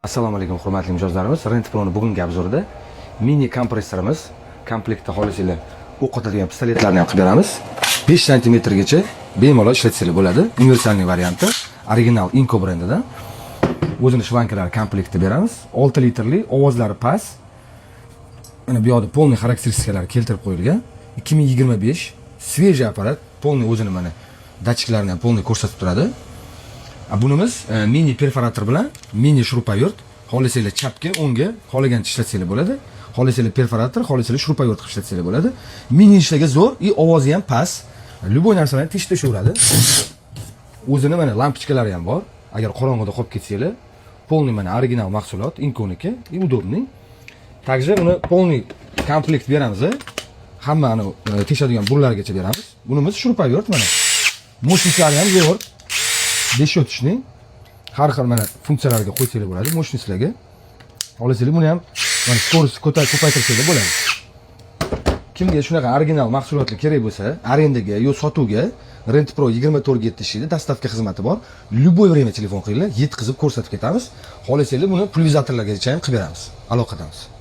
Assalomu alaykum hurmatli mijozlarimiz. Rentpro'ning bugungi obzorida mini kompressorimiz komplektda xolisizlar o'qotadigan pistoletlarni ham qilib beramiz. 5 sm gacha bemalol ishlatsanglar bo'ladi. Universalniy varianti, original Inco brendidan. O'zini shvankalari komplektda beramiz. 6 litrli, ovozlari past. Mana bu yerda polniy xarakteristikalari keltirib qo'yilgan. 2025 svejiy apparat, polniy o'zini mana datchiklarini ham polniy ko'rsatib turadi. Bunimiz mini perforator bilan mini shurupavert, xolisanglar chapga, o'ngga xohlagancha ishlatsanglar bo'ladi. Xolisanglar perforator, xolisanglar shurupavert qilib ishlatsanglar bo'ladi. Mini ishlaga zo'r, ovozi ham past. Любой narsalarni teshib tashaveradi. O'zini mana lampochkalari ham bor. Agar qorong'ida qolib ketsanglar, polniy mana original mahsulot, Inconiki, удобный. Также uni polniy komplekt beramiz. Hammani teshadigan burlargacha beramiz. Bunimiz shurupavert mana. Mo'shniklari ham zo'r. Deshotishning har xil mana funksiyalariga qo'ysanglar bo'ladi, mo'shnislarga. Olasizlar buni ham mana skorost ko'paytirsanglar bo'ladi. Kimga shunaqa original mahsulotlar kerak bo'lsa, arendaga yo sotuvga Rentpro 24/7 ishlaydi, dostavka xizmati bor. Любой время telefon qilinglar, yetkazib ko'rsatib ketamiz. Xohlasanglar buni pulvizatorlargacha ham qilib beramiz. Aloqadamiz.